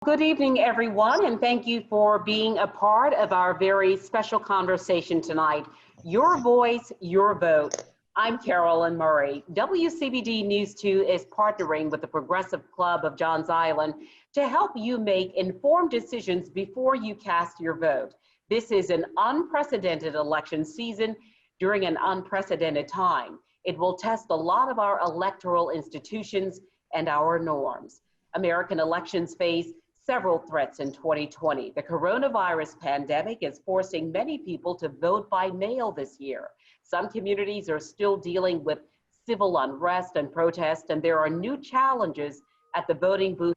Good evening, everyone, and thank you for being a part of our very special conversation tonight. Your voice, your vote. I'm Carolyn Murray. WCBD News 2 is partnering with the Progressive Club of Johns Island to help you make informed decisions before you cast your vote. This is an unprecedented election season during an unprecedented time. It will test a lot of our electoral institutions and our norms. American elections face several threats in 2020. The coronavirus pandemic is forcing many people to vote by mail this year. Some communities are still dealing with civil unrest and protest, and there are new challenges at the voting booth,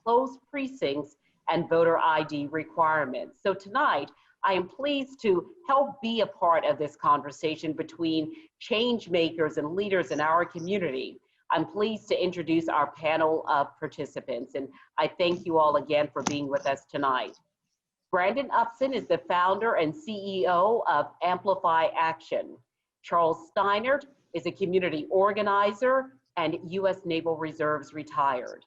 closed precincts, and voter ID requirements. So tonight, I am pleased to help be a part of this conversation between change makers and leaders in our community. I'm pleased to introduce our panel of participants, and I thank you all again for being with us tonight. Brandon Upson is the founder and CEO of Amplify Action. Charles Steinert is a community organizer and U.S. Naval Reserves retired.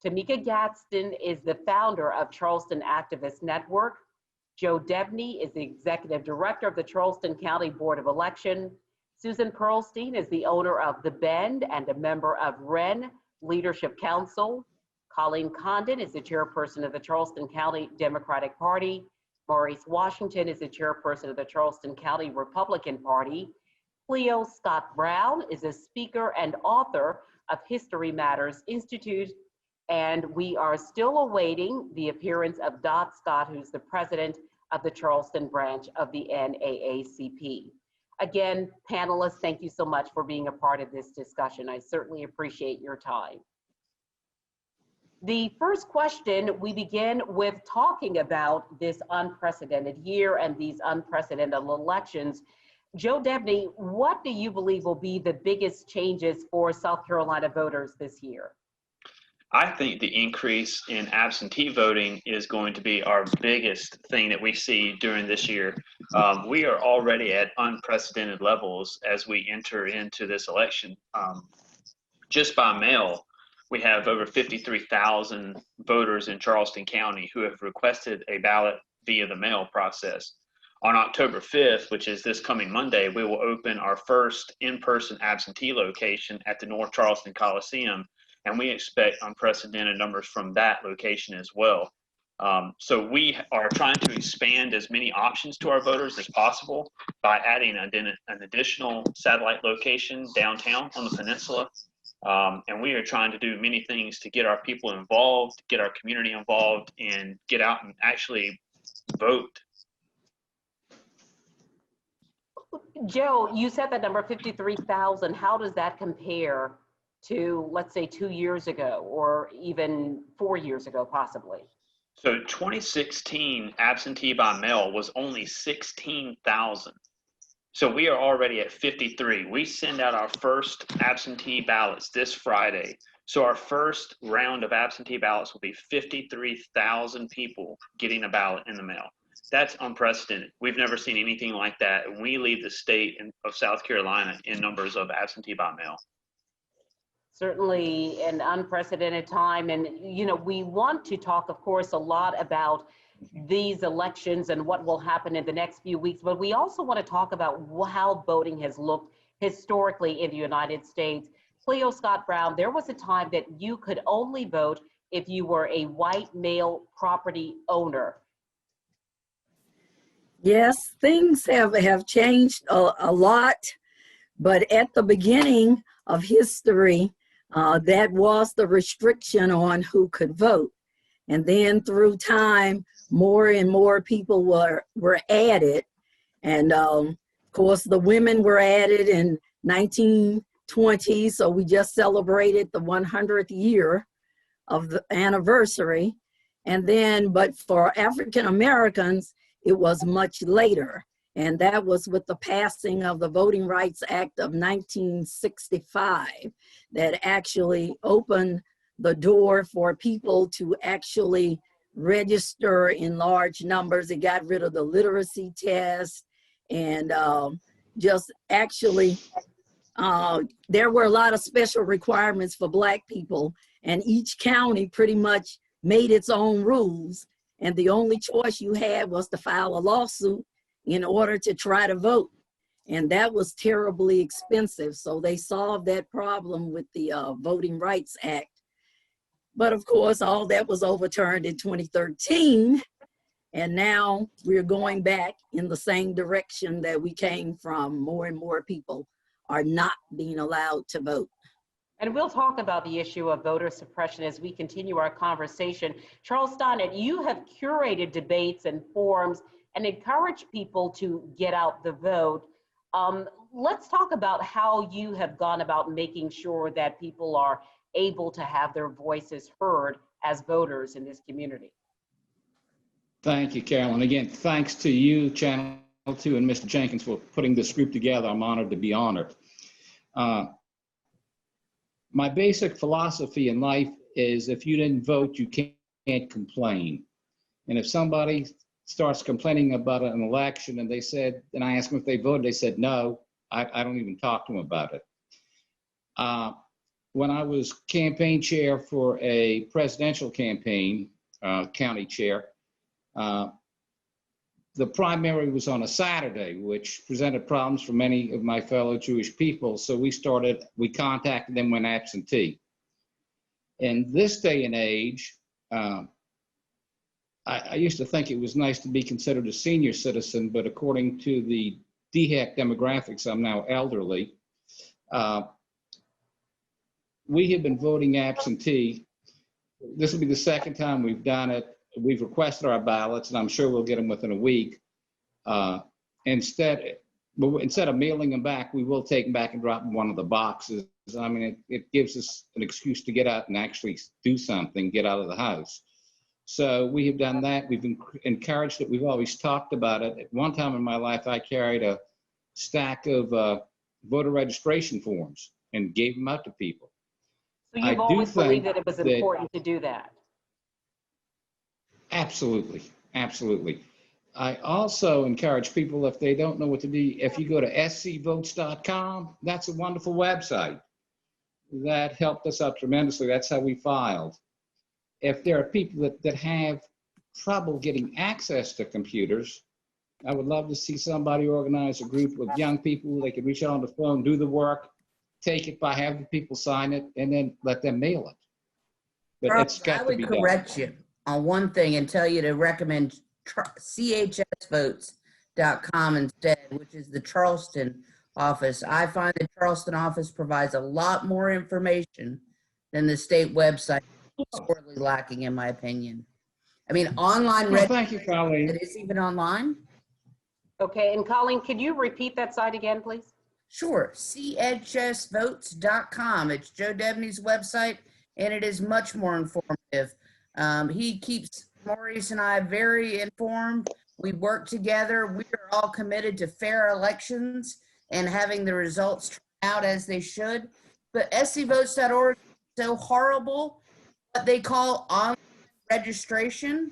Mika Gadsden is the founder of Charleston Activist Network. Joe Debney is the executive director of the Charleston County Board of Election. Susan Pearlstine is the owner of The Bend and a member of WREN Leadership Council. Colleen Condon is the chairperson of the Charleston County Democratic Party. Maurice Washington is the chairperson of the Charleston County Republican Party. Cleo Brown is a speaker and author of History Matters Institute. And we are still awaiting the appearance of Dot Scott, who's the president of the Charleston branch of the NAACP. Again, panelists, thank you so much for being a part of this discussion. I certainly appreciate your time. The first question, we begin with talking about this unprecedented year and these unprecedented elections. Joe Debney, what do you believe will be the biggest changes for South Carolina voters this year? I think the increase in absentee voting is going to be our biggest thing that we see during this year. We are already at unprecedented levels as we enter into this election. Just by mail, we have over 53,000 voters in Charleston County who have requested a ballot via the mail process. On October 5th, which is this coming Monday, we will open our first in-person absentee location at the North Charleston Coliseum, and we expect unprecedented numbers from that location as well. So we are trying to expand as many options to our voters as possible by adding an additional satellite location downtown on the peninsula. And we are trying to do many things to get our people involved, get our community involved, and get out and actually vote. Joe, you said that number 53,000. How does that compare to, let's say, 2 years ago or even 4 years ago, possibly? So 2016 absentee by mail was only 16,000. So we are already at 53. We send out our first absentee ballots this Friday. So our first round of absentee ballots will be 53,000 people getting a ballot in the mail. That's unprecedented. We've never seen anything like that. And we lead the state of South Carolina in numbers of absentee by mail. Certainly an unprecedented time. And, you know, we want to talk, of course, a lot about these elections and what will happen in the next few weeks, but we also want to talk about how voting has looked historically in the United States. Cleo Brown, there was a time that you could only vote if you were a white male property owner. Yes, things have changed a lot, but at the beginning of history, that was the restriction on who could vote. And then through time, more and more people were added. And of course, the women were added in 1920. So we just celebrated the 100th year of the anniversary. And then, but for African Americans, it was much later. And that was with the passing of the Voting Rights Act of 1965 that actually opened the door for people to actually register in large numbers. It got rid of the literacy test and just actually, there were a lot of special requirements for Black people, and each county pretty much made its own rules, and the only choice you had was to file a lawsuit in order to try to vote. And that was terribly expensive. So they solved that problem with the Voting Rights Act. But of course, all that was overturned in 2013. And now we're going back in the same direction that we came from. More and more people are not being allowed to vote. And we'll talk about the issue of voter suppression as we continue our conversation. Charles Steinert, you have curated debates and forums and encouraged people to get out the vote. Let's talk about how you have gone about making sure that people are able to have their voices heard as voters in this community. Thank you, Carolyn. Again, thanks to you, Channel 2, and Mr. Jenkins for putting this group together. I'm honored to be honored. My basic philosophy in life is if you didn't vote, you can't complain. And if somebody starts complaining about an election and and I asked them if they voted, they said no, I don't even talk to them about it. When I was campaign chair for a presidential campaign, county chair, the primary was on a Saturday, which presented problems for many of my fellow Jewish people. So we contacted them when absentee. In this day and age, I used to think it was nice to be considered a senior citizen, but according to the DHEC demographics, I'm now elderly. We have been voting absentee. This will be the second time we've done it. We've requested our ballots, and I'm sure we'll get them within a week. Instead of mailing them back, we will take them back and drop them in one of the boxes. I mean, it gives us an excuse to get out and actually do something, get out of the house. So we have done that. We've encouraged it. We've always talked about it. At one time in my life, I carried a stack of voter registration forms and gave them out to people. So you've always believed that it was important to do that? Absolutely, absolutely. I also encourage people, if they don't know what to do, if you go to scvotes.com, that's a wonderful website. That helped us out tremendously. That's how we filed. If there are people that have trouble getting access to computers, I would love to see somebody organize a group of young people. They could reach out on the phone, do the work, take it by having people sign it, and then let them mail it. But Charles, it's got I to would be correct done. you on one thing and tell you to recommend chsvotes.com instead, which is the Charleston office. I find the Charleston office provides a lot more information than the state website. Sorely lacking, in my opinion. I mean, online Well, thank you, Colleen. It is even online. Okay, and Colleen, could you repeat that site again, please? Sure, chsvotes.com. It's Joe Debney's website, and it is much more informative. He keeps Maurice and I very informed. We work together. We are all committed to fair elections and having the results turn out as they should. But scvotes.org is so horrible. What they call online registration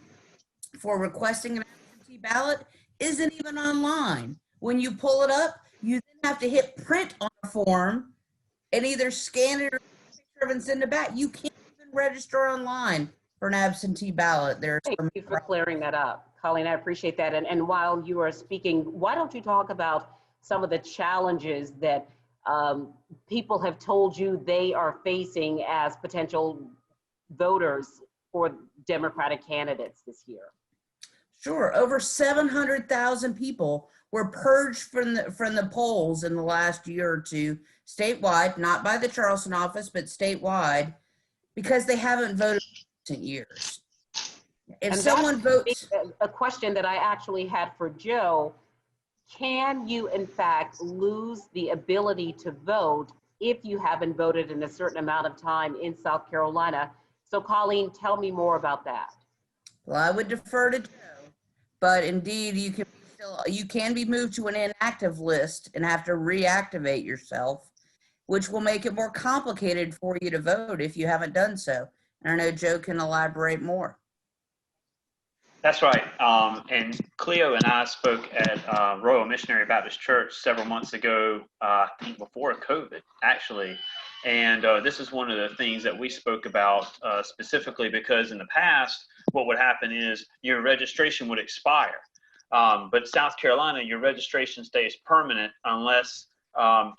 for requesting an absentee ballot isn't even online. When you pull it up, you then have to hit print on a form and either scan it or picture and send it back. You can't even register online for an absentee ballot. Thank you for clearing that up. Colleen, I appreciate that. And while you are speaking, why don't you talk about some of the challenges that people have told you they are facing as potential voters for Democratic candidates this year? Sure. Over 700,000 people were purged from the polls in the last year or two, statewide, not by the Charleston office, but statewide, because they haven't voted in recent years. If someone votes, a question that I actually had for Joe, can you in fact lose the ability to vote if you haven't voted in a certain amount of time in South Carolina? So Colleen, tell me more about that. well, I would defer to Joe, but indeed you can be moved to an inactive list and have to reactivate yourself, which will make it more complicated for you to vote if you haven't done so. And I know Joe can elaborate more. That's right. And Cleo and I spoke at Royal Missionary Baptist Church several months ago, I think before COVID, actually. And this is one of the things that we spoke about specifically because in the past, what would happen is your registration would expire. But South Carolina, your registration stays permanent unless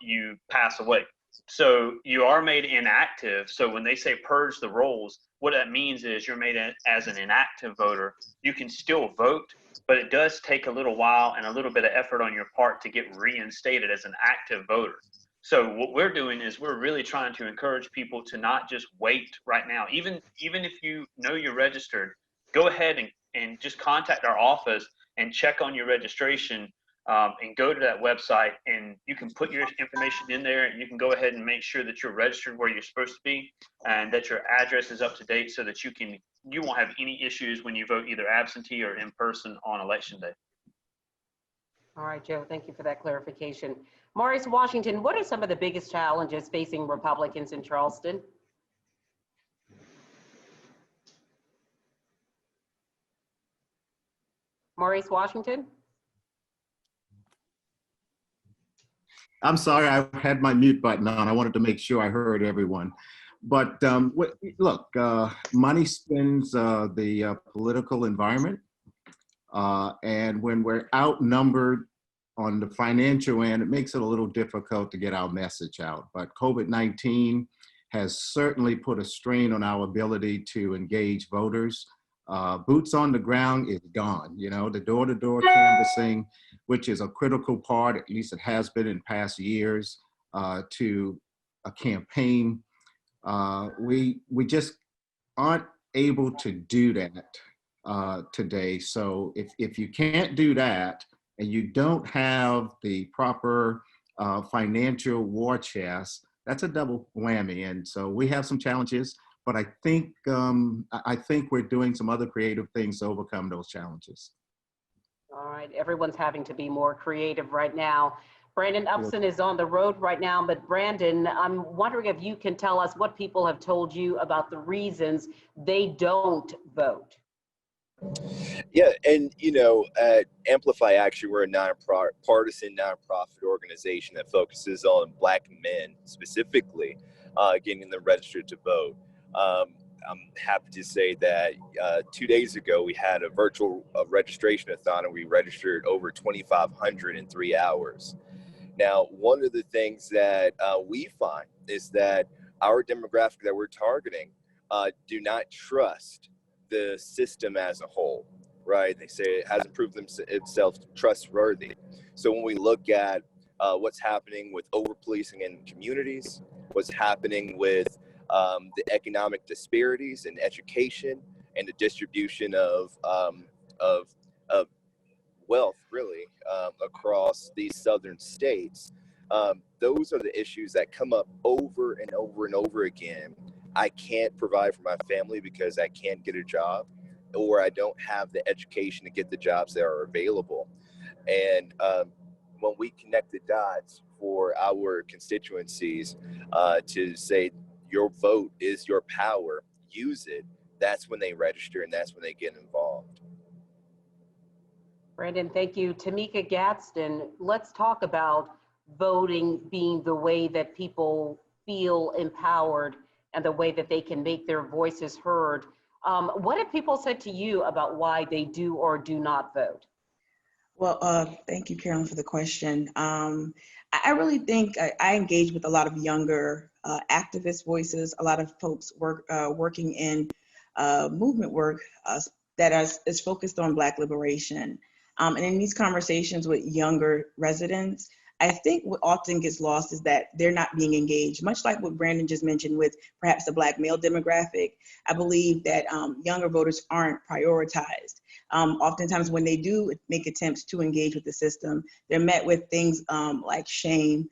you pass away. So you are made inactive. So when they say purge the rolls, what that means is you're made as an inactive voter. You can still vote, but it does take a little while and a little bit of effort on your part to get reinstated as an active voter. So what we're doing is we're really trying to encourage people to not just wait right now. Even if you know you're registered, go ahead and just contact our office and check on your registration, and go to that website, and you can put your information in there, and you can go ahead and make sure that you're registered where you're supposed to be and that your address is up to date so that you won't have any issues when you vote either absentee or in person on election day. All right, Joe, thank you for that clarification. Maurice Washington, what are some of the biggest challenges facing Republicans in Charleston? Maurice Washington? I'm sorry, I had my mute button on. I wanted to make sure I heard everyone. But look, money spins the political environment. And when we're outnumbered on the financial end, it makes it a little difficult to get our message out. But COVID-19 has certainly put a strain on our ability to engage voters. Boots on the ground is gone. You know, the door-to-door canvassing, which is a critical part, at least it has been in past years, to a campaign. We just aren't able to do that today. So if you can't do that and you don't have the proper financial war chest, that's a double whammy. And so we have some challenges, but I think we're doing some other creative things to overcome those challenges. All right, everyone's having to be more creative right now. Brandon Upson is on the road right now, but Brandon, I'm wondering if you can tell us what people have told you about the reasons they don't vote. Yeah, and you know, at Amplify Action, we're a nonpartisan nonprofit organization that focuses on Black men specifically getting them registered to vote. I'm happy to say that 2 days ago we had a virtual registration-a-thon, and we registered over 2,500 in 3 hours. Now, one of the things that we find is that our demographic that we're targeting do not trust the system as a whole, right? They say it hasn't proven itself trustworthy. So when we look at what's happening with over-policing in communities, what's happening with the economic disparities in education and the distribution of wealth, really, across these southern states, those are the issues that come up over and over and over again. I can't provide for my family because I can't get a job, or I don't have the education to get the jobs that are available. And when we connect the dots for our constituencies to say your vote is your power, use it, that's when they register and that's when they get involved. Brandon, thank you. To Mika Gadsden, let's talk about voting being the way that people feel empowered and the way that they can make their voices heard. What have people said to you about why they do or do not vote? Well, thank you, Carolyn, for the question. I really think I engage with a lot of younger activist voices, a lot of folks working in movement work that is focused on Black liberation. And in these conversations with younger residents, I think what often gets lost is that they're not being engaged, much like what Brandon just mentioned with perhaps the Black male demographic. I believe that younger voters aren't prioritized. Oftentimes when they do make attempts to engage with the system, they're met with things like shame,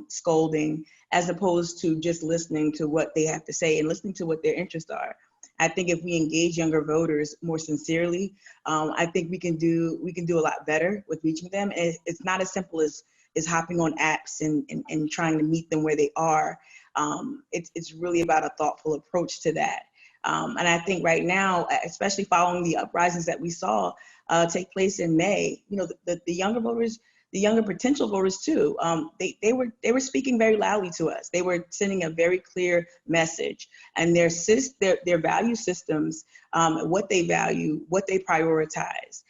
scolding, as opposed to just listening to what they have to say and listening to what their interests are. I think if we engage younger voters more sincerely, I think we can do a lot better with reaching them. And it's not as simple as hopping on apps and trying to meet them where they are. It's really about a thoughtful approach to that. And I think right now, especially following the uprisings that we saw take place in May, you know, the younger voters, the younger potential voters too. They were speaking very loudly to us. They were sending a very clear message, and their value systems, what they value, what they prioritize.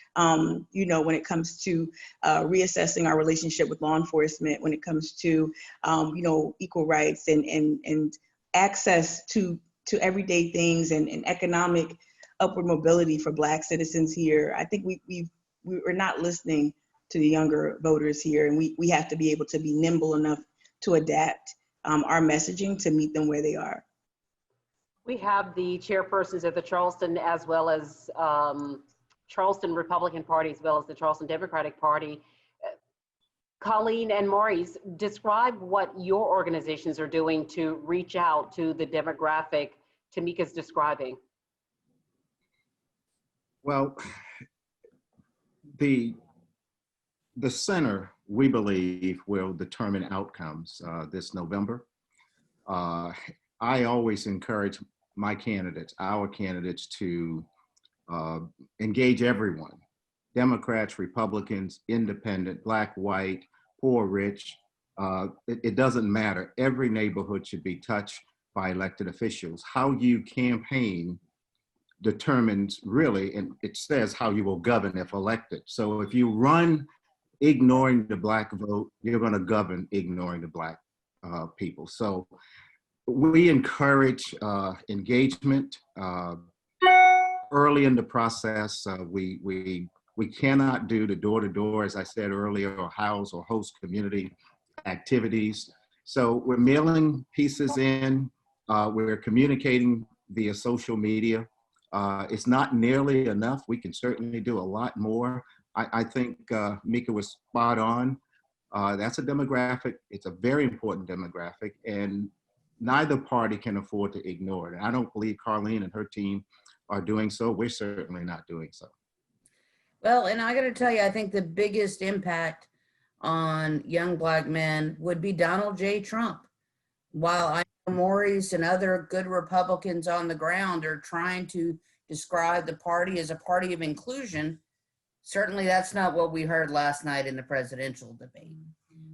You know, when it comes to reassessing our relationship with law enforcement, when it comes to you know, equal rights and access to everyday things and economic upward mobility for Black citizens here. I think we're not listening to the younger voters here, and we have to be able to be nimble enough to adapt our messaging to meet them where they are. We have the chairpersons of the Charleston as well as Charleston Republican Party as well as the Charleston Democratic Party. Colleen and Maurice, describe what your organizations are doing to reach out to the demographic Tamika's describing. Well, the center, we believe, will determine outcomes this November. I always encourage my candidates, our candidates, to engage everyone, Democrats, Republicans, independent, Black, white, poor, rich. It doesn't matter. Every neighborhood should be touched by elected officials. How you campaign determines really, and it says how you will govern if elected. So if you run ignoring the Black vote, you're going to govern ignoring the Black people. So we encourage engagement early in the process. We cannot do the door-to-door, as I said earlier, or house or host community activities. So we're mailing pieces in, we're communicating via social media. It's not nearly enough. We can certainly do a lot more. I think Mika was spot on. That's a demographic. It's a very important demographic, and neither party can afford to ignore it. And I don't believe Carleen and her team are doing so. We're certainly not doing so. Well, and I got to tell you, I think the biggest impact on young Black men would be Donald J. Trump. While I know Maurice and other good Republicans on the ground are trying to describe the party as a party of inclusion, certainly that's not what we heard last night in the presidential debate.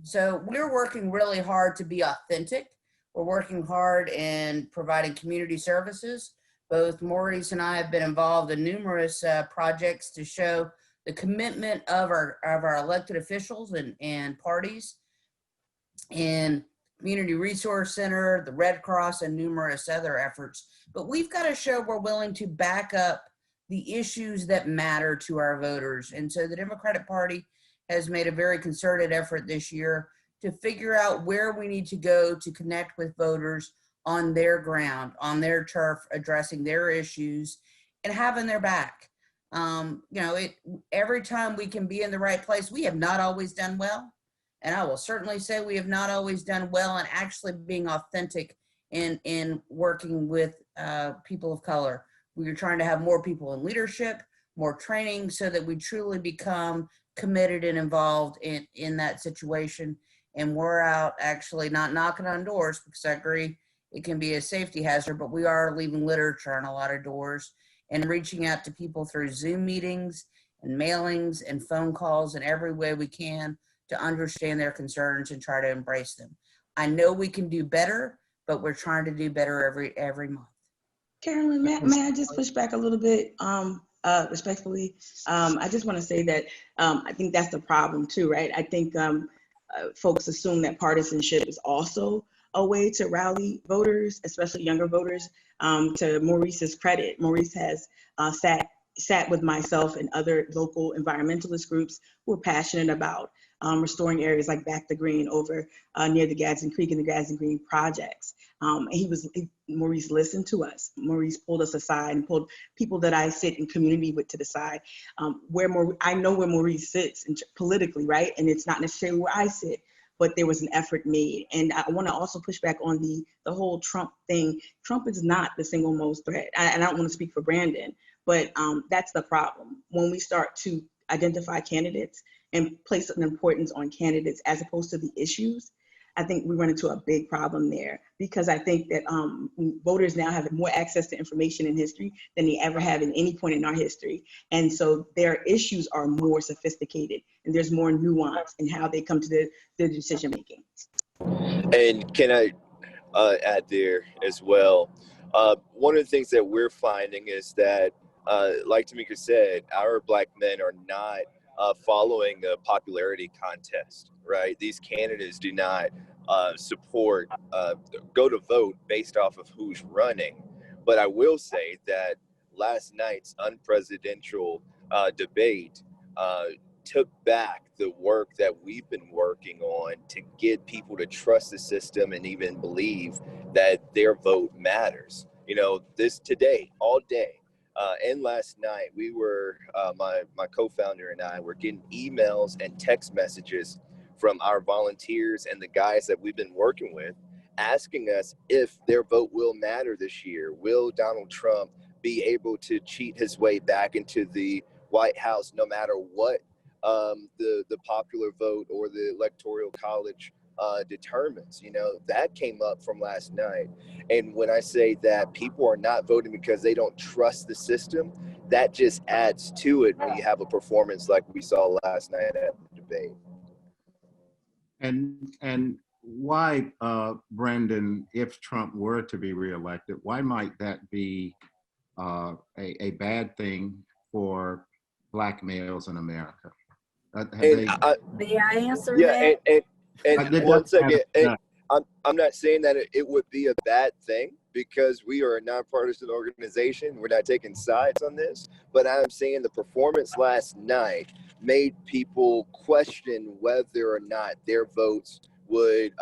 So we're working really hard to be authentic. We're working hard in providing community services. Both Maurice and I have been involved in numerous projects to show the commitment of our elected officials and parties in Community Resource Center, the Red Cross, and numerous other efforts. But we've got to show we're willing to back up the issues that matter to our voters. And so the Democratic Party has made a very concerted effort this year to figure out where we need to go to connect with voters on their ground, on their turf, addressing their issues and having their back. You know, every time we can be in the right place, we have not always done well. And I will certainly say we have not always done well in actually being authentic in working with people of color. We are trying to have more people in leadership, more training, so that we truly become committed and involved in that situation. And we're out actually not knocking on doors, because I agree it can be a safety hazard, but we are leaving literature on a lot of doors and reaching out to people through Zoom meetings and mailings and phone calls in every way we can to understand their concerns and try to embrace them. I know we can do better, but we're trying to do better every month. Carolyn, may I just push back a little bit respectfully? I just want to say that I think that's the problem too, right? I think folks assume that partisanship is also a way to rally voters, especially younger voters. To Maurice's credit, Maurice has sat with myself and other local environmentalist groups who are passionate about restoring areas like Back the Green over near the Gadsden Creek and the Gadsden Green projects. Maurice listened to us. Maurice pulled us aside and pulled people that I sit in community with to the side. I know where Maurice sits politically, right? And it's not necessarily where I sit, but there was an effort made. And I want to also push back on the whole Trump thing. Trump is not the single most threat. And I don't want to speak for Brandon, but that's the problem. When we start to identify candidates and place an importance on candidates as opposed to the issues, I think we run into a big problem there, because I think that voters now have more access to information in history than they ever have in any point in our history. And so their issues are more sophisticated, and there's more nuance in how they come to the decision making. And can I add there as well? One of the things that we're finding is that, like Tamika said, our Black men are not following a popularity contest, right? These candidates do not support, go to vote based off of who's running. But I will say that last night's unpresidential debate took back the work that we've been working on to get people to trust the system and even believe that their vote matters. You know, this today, all day, and last night, we were, my co-founder and I were getting emails and text messages from our volunteers and the guys that we've been working with, asking us if their vote will matter this year. Will Donald Trump be able to cheat his way back into the White House no matter what the popular vote or the Electoral College determines? You know, that came up from last night. And when I say that people are not voting because they don't trust the system, that just adds to it when you have a performance like we saw last night at the debate. And why, Brendan, if Trump were to be reelected, why might that be a bad thing for Black males in America? May I answer yeah, that? And once again, I'm not saying that it would be a bad thing, because we are a nonpartisan organization. We're not taking sides on this, but I'm saying the performance last night made people question whether or not their votes would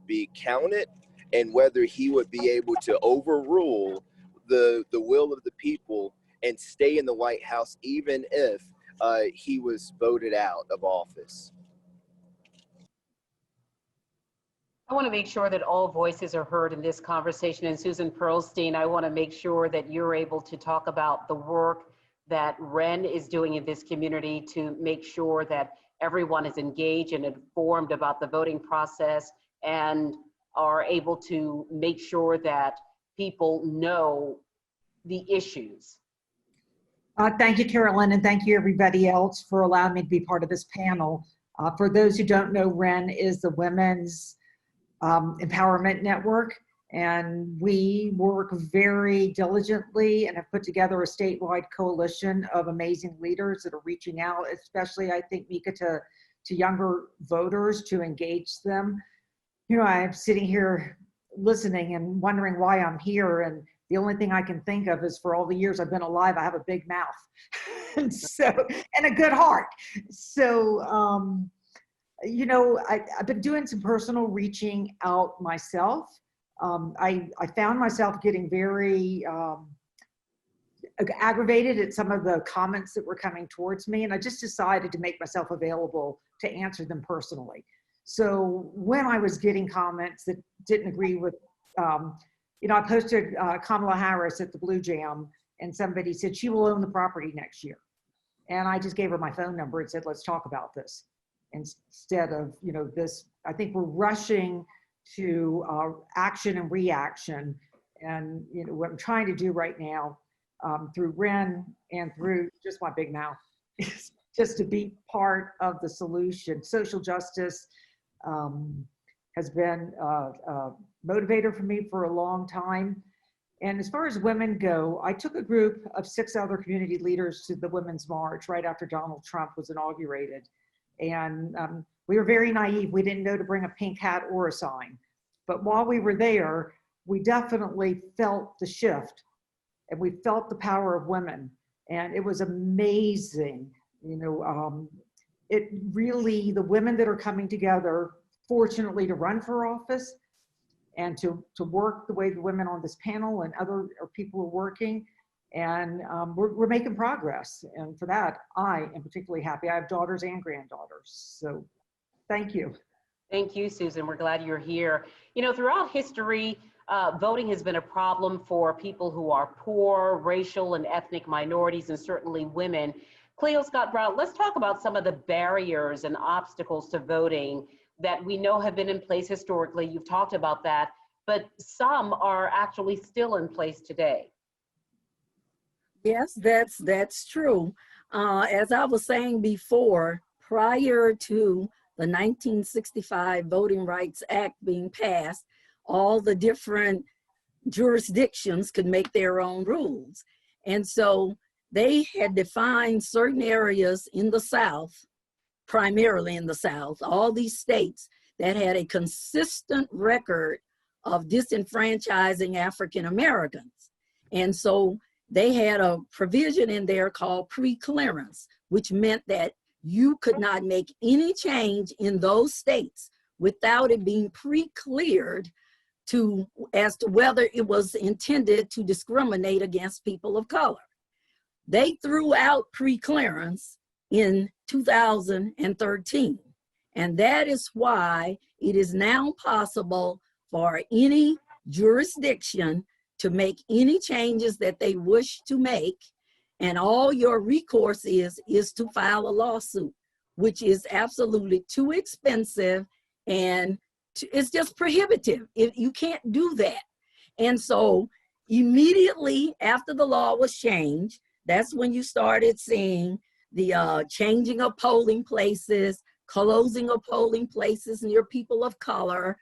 be counted, and whether he would be able to overrule the will of the people and stay in the White House even if he was voted out of office. I want to make sure that all voices are heard in this conversation. And Susan Pearlstine, I want to make sure that you're able to talk about the work that Ren is doing in this community to make sure that everyone is engaged and informed about the voting process and are able to make sure that people know the issues. Thank you, Carolyn, and thank you everybody else for allowing me to be part of this panel. For those who don't know, Ren is the Women's Empowerment Network, and we work very diligently and have put together a statewide coalition of amazing leaders that are reaching out, especially, I think, Mika, to younger voters, to engage them. You know, I'm sitting here listening and wondering why I'm here, and the only thing I can think of is, for all the years I've been alive, I have a big mouth and a good heart. So, you know, I've been doing some personal reaching out myself. I found myself getting very aggravated at some of the comments that were coming towards me, and I just decided to make myself available to answer them personally. So when I was getting comments that didn't agree with, you know, I posted Kamala Harris at the Blue Jam, and somebody said she will own the property next year. And I just gave her my phone number and said, let's talk about this. Instead of, you know, this, I think we're rushing to action and reaction. And, you know, what I'm trying to do right now through Ren and through just my big mouth is just to be part of the solution. Social justice has been a motivator for me for a long time. And as far as women go, I took a group of 6 other community leaders to the Women's March right after Donald Trump was inaugurated. And we were very naive. We didn't know to bring a pink hat or a sign. But while we were there, we definitely felt the shift, and we felt the power of women. And it was amazing. You know, it really, the women that are coming together, fortunately, to run for office and to work the way the women on this panel and other people are working. And we're making progress. And for that, I am particularly happy. I have daughters and granddaughters. So thank you. Thank you, Susan. We're glad you're here. You know, throughout history, voting has been a problem for people who are poor, racial and ethnic minorities, and certainly women. Cleo Brown, let's talk about some of the barriers and obstacles to voting. that we know have been in place historically. You've talked about that, but some are actually still in place today. Yes, that's true. As I was saying before, prior to the 1965 Voting Rights Act being passed, all the different jurisdictions could make their own rules. And so they had defined certain areas in the South, primarily in the South, all these states that had a consistent record of disenfranchising African Americans. And so they had a provision in there called pre-clearance, which meant that you could not make any change in those states without it being pre-cleared as to whether it was intended to discriminate against people of color. They threw out pre-clearance in 2013. And that is why it is now possible for any jurisdiction to make any changes that they wish to make. And all your recourse is to file a lawsuit, which is absolutely too expensive and it's just prohibitive. You can't do that. And so immediately after the law was changed, that's when you started seeing the changing of polling places, closing of polling places near people of color,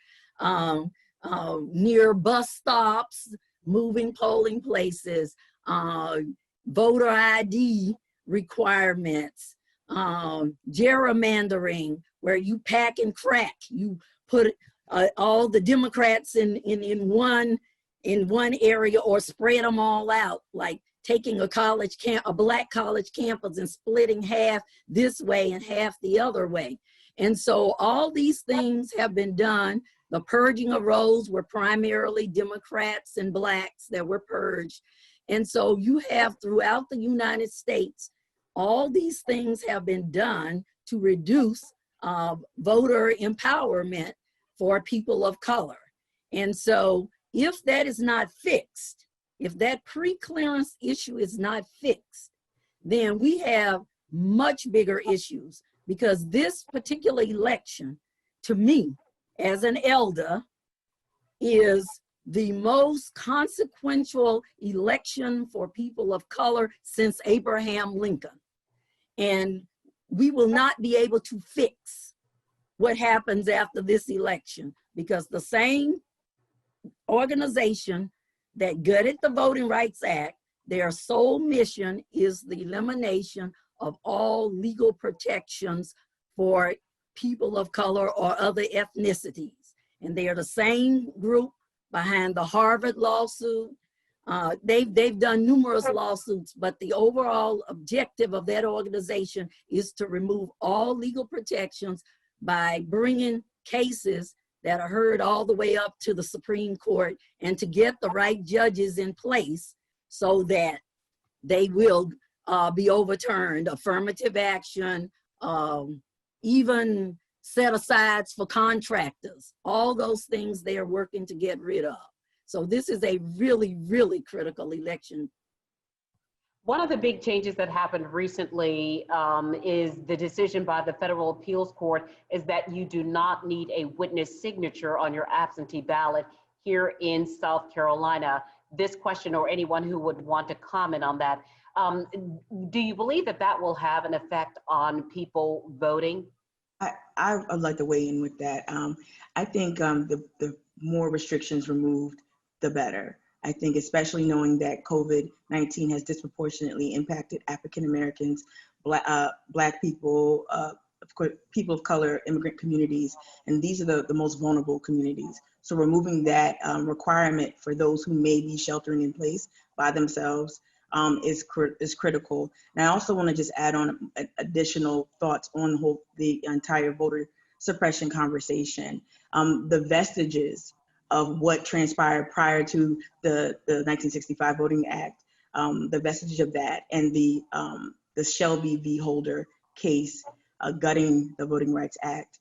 near bus stops, moving polling places, voter ID requirements, gerrymandering, where you pack and crack. You put all the Democrats in one area or spread them all out, like taking a black college campus and splitting half this way and half the other way. And so all these things have been done. The purging of rolls were primarily Democrats and blacks that were purged. And so you have throughout the United States, all these things have been done to reduce voter empowerment for people of color. And so if that is not fixed, if that pre-clearance issue is not fixed, then we have much bigger issues, because this particular election, to me, as an elder, is the most consequential election for people of color since Abraham Lincoln. And we will not be able to fix what happens after this election, because the same organization that gutted the Voting Rights Act, their sole mission is the elimination of all legal protections for people of color or other ethnicities. And they are the same group behind the Harvard lawsuit. They've done numerous lawsuits, but the overall objective of that organization is to remove all legal protections by bringing cases that are heard all the way up to the Supreme Court, and to get the right judges in place so that they will be overturned. Affirmative action, even set-asides for contractors, all those things they are working to get rid of. So this is a really, really critical election. One of the big changes that happened recently is the decision by the Federal Appeals Court is that you do not need a witness signature on your absentee ballot here in South Carolina. This question, or anyone who would want to comment on that, do you believe that that will have an effect on people voting? I would like to weigh in with that. I think the more restrictions removed, the better. I think especially knowing that COVID-19 has disproportionately impacted African Americans, Black people, of course, people of color, immigrant communities, and these are the most vulnerable communities. So removing that requirement for those who may be sheltering in place by themselves is critical. And I also want to just add on additional thoughts on the entire voter suppression conversation. The vestiges of what transpired prior to the 1965 Voting Act, the vestige of that, and the Shelby v. Holder case gutting the Voting Rights Act,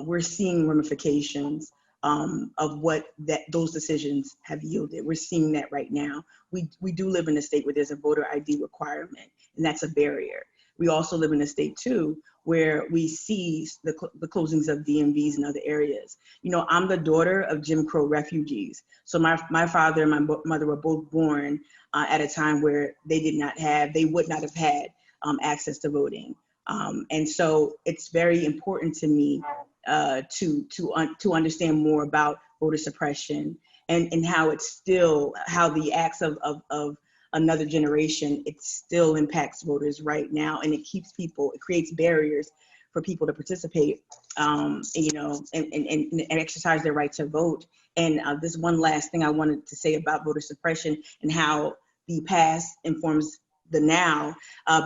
we're seeing ramifications of what those decisions have yielded. We're seeing that right now. We do live in a state where there's a voter ID requirement, and that's a barrier. we also live in a state too where we see the closings of DMVs and other areas. You know, I'm the daughter of Jim Crow refugees. So my father and my mother were both born at a time where they would not have had access to voting. And so it's very important to me to understand more about voter suppression and how the acts of another generation, it still impacts voters right now, and it creates barriers for people to participate, you know, and exercise their right to vote. And this one last thing I wanted to say about voter suppression and how the past informs the now.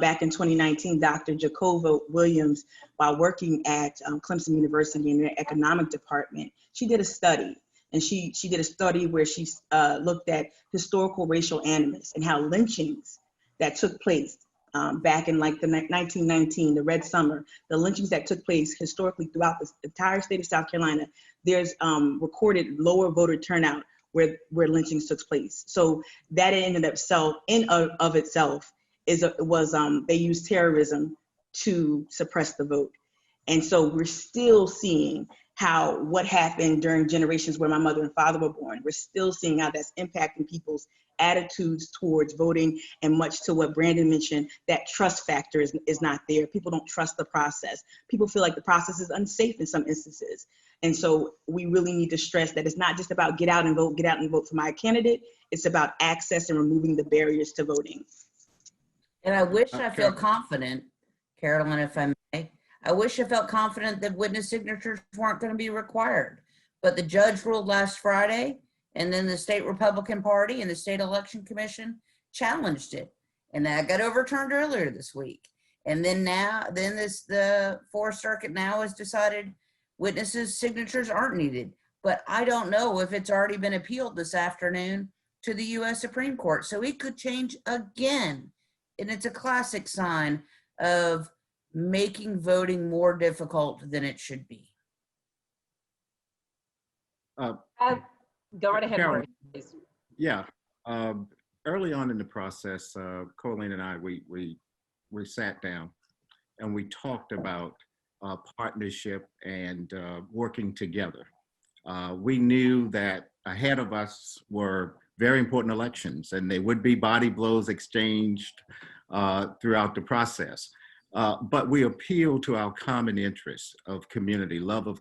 Back in 2019, Dr. Jacova Williams, while working at Clemson University in their economic department, she did a study. And she did a study where she looked at historical racial animus and how lynchings that took place back in like the 1919, the Red Summer, the lynchings that took place historically throughout the entire state of South Carolina, there's recorded lower voter turnout where lynchings took place. So that in and of itself they used terrorism to suppress the vote. And so we're still seeing how what happened during generations where my mother and father were born, we're still seeing how that's impacting people's attitudes towards voting, and much to what Brandon mentioned, that trust factor is not there. People don't trust the process. People feel like the process is unsafe in some instances. And so we really need to stress that it's not just about get out and vote for my candidate. It's about access and removing the barriers to voting. And I wish I felt confident, Carolyn, if I may, I wish I felt confident that witness signatures weren't going to be required. But the judge ruled last Friday, and then the state Republican Party and the state election commission challenged it. And that got overturned earlier this week. And then the Fourth Circuit now has decided witnesses' signatures aren't needed. But I don't know if it's already been appealed this afternoon to the U.S. Supreme Court. So it could change again. And it's a classic sign of making voting more difficult than it should be. Go right ahead, Carolyn, please. Yeah. Early on in the process, Colleen and I, we sat down and we talked about partnership and working together. We knew that ahead of us were very important elections, and there would be body blows exchanged throughout the process. But we appeal to our common interests of community, love of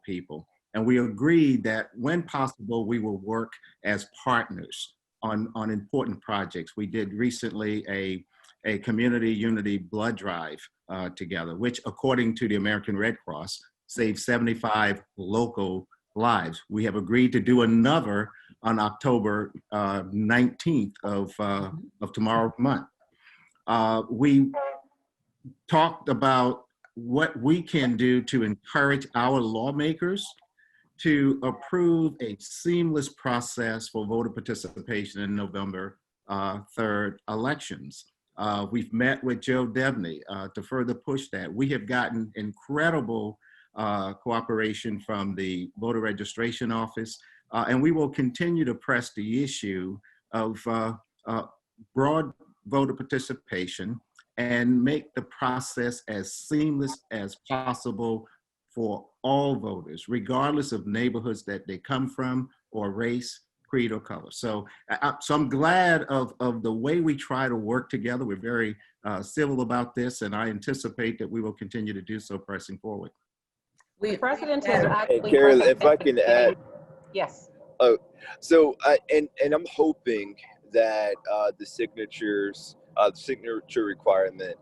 people. And we agreed that when possible, we will work as partners on important projects. We did recently a community unity blood drive together, which according to the American Red Cross, saved 75 local lives. We have agreed to do another on October 19th of tomorrow month. We talked about what we can do to encourage our lawmakers to approve a seamless process for voter participation in November 3rd elections. We've met with Joe Debney to further push that. We have gotten incredible cooperation from the voter registration office, and we will continue to press the issue of broad voter participation and make the process as seamless as possible for all voters, regardless of neighborhoods that they come from or race, creed, or color. So I'm glad of the way we try to work together. We're very civil about this, and I anticipate that we will continue to do so pressing forward. The president has actually. Hey, Carol, if I can add. Yes. Oh, so and I'm hoping that the signature requirement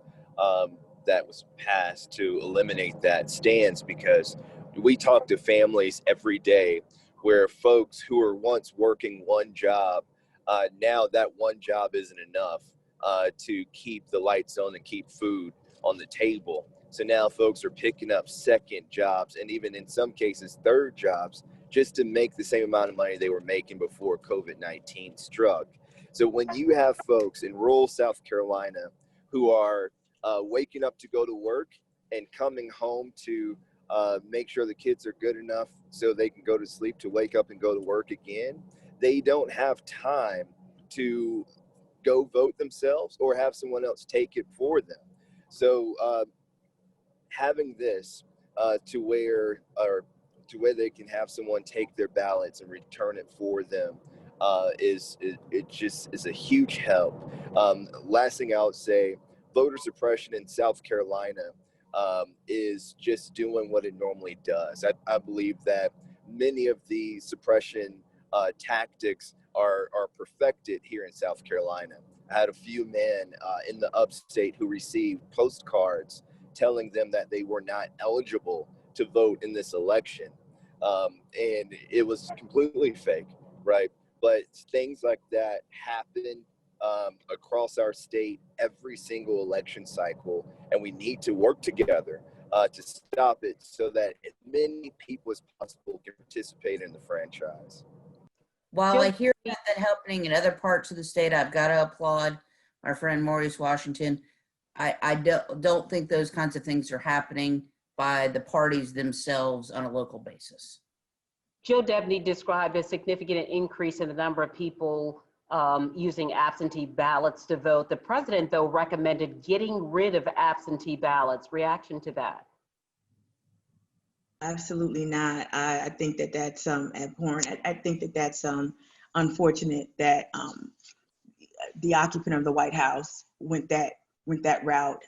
that was passed to eliminate that stands, because we talk to families every day where folks who were once working one job, now that one job isn't enough to keep the lights on and keep food on the table. So now folks are picking up second jobs, and even in some cases third jobs, just to make the same amount of money they were making before COVID-19 struck. So when you have folks in rural South Carolina who are waking up to go to work and coming home to make sure the kids are good enough so they can go to sleep to wake up and go to work again, they don't have time to go vote themselves or have someone else take it for them. So having this to where they can have someone take their ballots and return it for them it just is a huge help. Last thing I'll say, voter suppression in South Carolina is just doing what it normally does. I believe that many of the suppression tactics are perfected here in South Carolina. I had a few men in the upstate who received postcards telling them that they were not eligible to vote in this election. And it was completely fake, right? But things like that happen across our state every single election cycle, and we need to work together to stop it so that as many people as possible can participate in the franchise. While I hear about that happening in other parts of the state, I've got to applaud our friend Maurice Washington. I don't think those kinds of things are happening by the parties themselves on a local basis. Joe Debney described a significant increase in the number of people using absentee ballots to vote. The president, though, recommended getting rid of absentee ballots. Reaction to that? Absolutely not. I think that that's abhorrent. I think that that's unfortunate that the occupant of the White House went that route.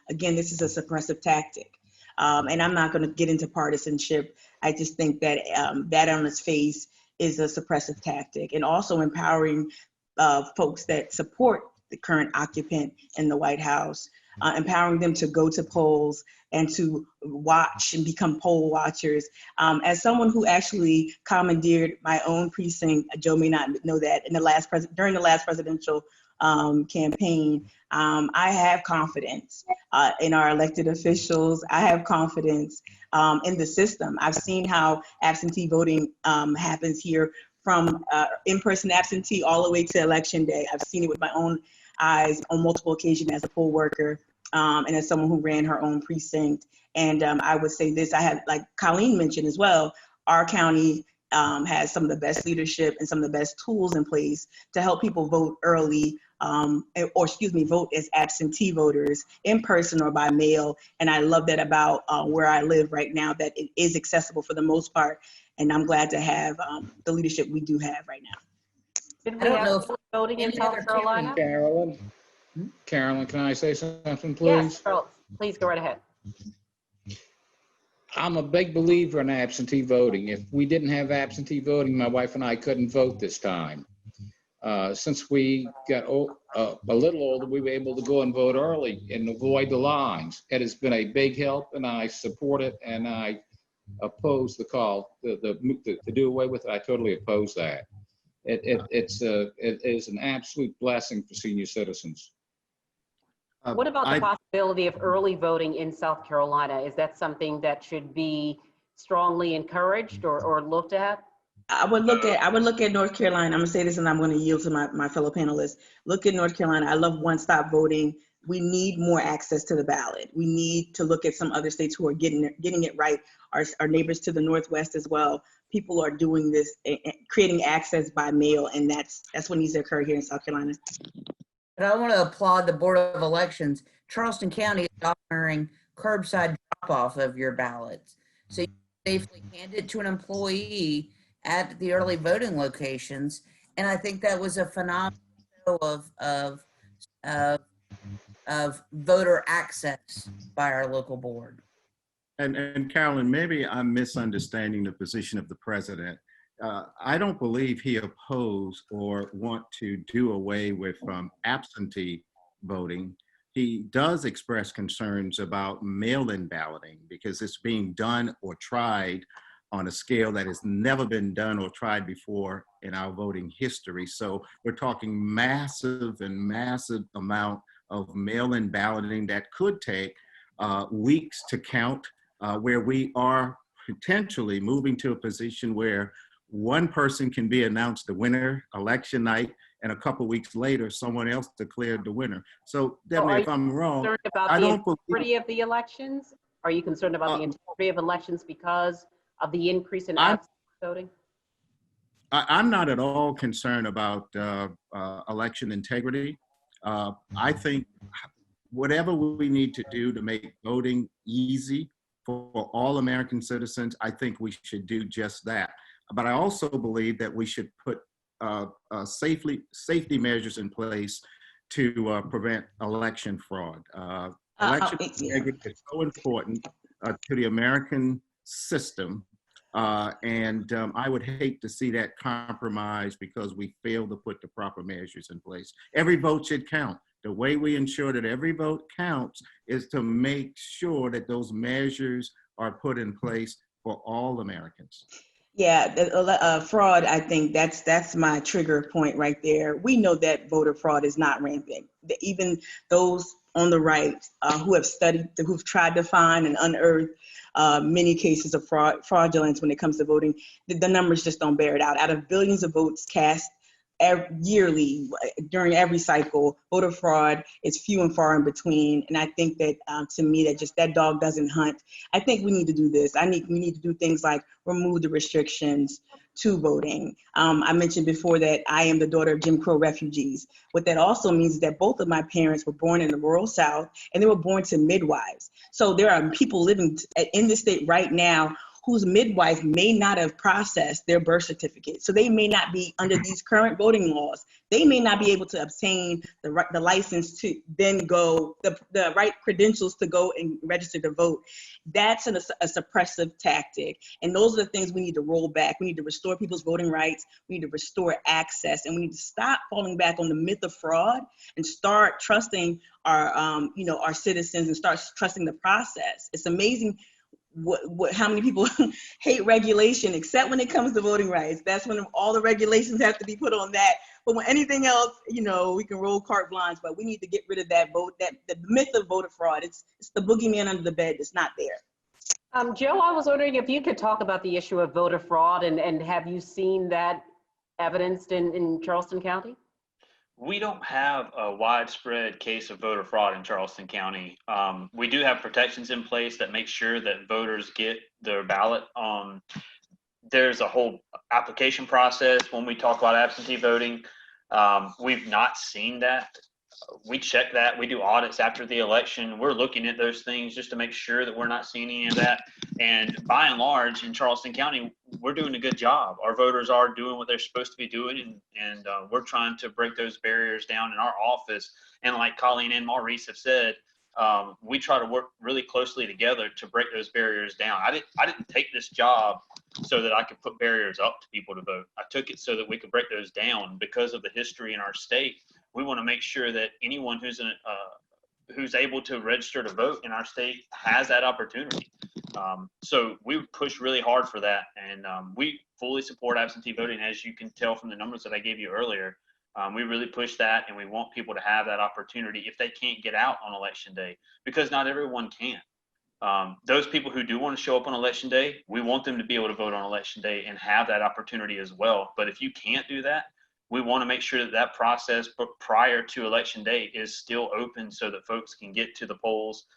Again, this is a suppressive tactic. And I'm not going to get into partisanship. I just think that that on its face is a suppressive tactic, and also empowering folks that support the current occupant in the White House, empowering them to go to polls and to watch and become poll watchers. As someone who actually commandeered my own precinct, Joe may not know that, during the last presidential campaign, I have confidence in our elected officials. I have confidence in the system. I've seen how absentee voting happens here, from in-person absentee all the way to election day. I've seen it with my own eyes on multiple occasions as a poll worker and as someone who ran her own precinct. And I would say this, I had, like Colleen mentioned as well, our county has some of the best leadership and some of the best tools in place to help people vote early, vote as absentee voters in person or by mail. And I love that about where I live right now, that it is accessible for the most part. And I'm glad to have the leadership we do have right now. Did we have voting in South Carolina? Carolyn, can I say something, please? Yes, Charles, please go right ahead. I'm a big believer in absentee voting. If we didn't have absentee voting, my wife and I couldn't vote this time. Since we got a little older, we were able to go and vote early and avoid the lines. It has been a big help, and I support it, and I oppose the call to do away with it. I totally oppose that. It is an absolute blessing for senior citizens. What about the possibility of early voting in South Carolina? Is that something that should be strongly encouraged or looked at? I would look at North Carolina. I'm gonna say this, and I'm gonna yield to my fellow panelists. Look at North Carolina. I love one-stop voting. We need more access to the ballot. We need to look at some other states who are getting it right. Our neighbors to the northwest as well. People are doing this, creating access by mail, and that's what needs to occur here in South Carolina. But I want to applaud the Board of Elections. Charleston County is offering curbside drop-off of your ballots, so you can safely hand it to an employee at the early voting locations. And I think that was a phenomenal show of voter access by our local board. And Carolyn, maybe I'm misunderstanding the position of the president. I don't believe he opposed or want to do away with absentee voting. He does express concerns about mail-in balloting because it's being done or tried on a scale that has never been done or tried before in our voting history. So we're talking massive amount of mail-in balloting that could take weeks to count, where we are potentially moving to a position where one person can be announced the winner election night, and a couple of weeks later, someone else declared the winner. So definitely, if I'm wrong, I don't believe. Are you concerned about the integrity of the elections? Are you concerned about the integrity of elections because of the increase in absentee voting? I'm not at all concerned about election integrity. I think whatever we need to do to make voting easy for all American citizens, I think we should do just that. But I also believe that we should put safety measures in place to prevent election fraud. Election integrity is so important to the American system, and I would hate to see that compromised because we fail to put the proper measures in place. Every vote should count. The way we ensure that every vote counts is to make sure that those measures are put in place for all Americans. Yeah, fraud, I think that's my trigger point right there. We know that voter fraud is not rampant. Even those on the right who have studied, who've tried to find and unearth many cases of fraudulence when it comes to voting, the numbers just don't bear it out. Out of billions of votes cast yearly during every cycle, voter fraud is few and far in between. And I think that to me, that dog doesn't hunt. I think we need to do this. We need to do things like remove the restrictions to voting. I mentioned before that I am the daughter of Jim Crow refugees. What that also means is that both of my parents were born in the rural South and they were born to midwives. So there are people living in this state right now whose midwives may not have processed their birth certificate. So they may not be under these current voting laws. They may not be able to obtain the license to then go, the right credentials to go and register to vote. That's a suppressive tactic. And those are the things we need to roll back. We need to restore people's voting rights. We need to restore access. And we need to stop falling back on the myth of fraud and start trusting our citizens and start trusting the process. It's amazing how many people hate regulation, except when it comes to voting rights. That's when all the regulations have to be put on that. But when anything else, we can roll carte blanche, but we need to get rid of that the myth of voter fraud. It's the boogeyman under the bed. It's not there. Joe, I was wondering if you could talk about the issue of voter fraud and have you seen that evidenced in Charleston County? We don't have a widespread case of voter fraud in Charleston County. We do have protections in place that make sure that voters get their ballot. There's a whole application process when we talk about absentee voting. We've not seen that. We check that. We do audits after the election. We're looking at those things just to make sure that we're not seeing any of that. And by and large, in Charleston County, we're doing a good job. Our voters are doing what they're supposed to be doing, and we're trying to break those barriers down in our office. And like Colleen and Maurice have said, we try to work really closely together to break those barriers down. I didn't take this job so that I could put barriers up to people to vote. I took it so that we could break those down because of the history in our state. We want to make sure that anyone who's able to register to vote in our state has that opportunity. So we push really hard for that, and we fully support absentee voting, as you can tell from the numbers that I gave you earlier. We really push that, and we want people to have that opportunity if they can't get out on election day, because not everyone can. Those people who do want to show up on election day, we want them to be able to vote on election day and have that opportunity as well. But if you can't do that, we want to make sure that that process prior to election day is still open so that folks can get to the polls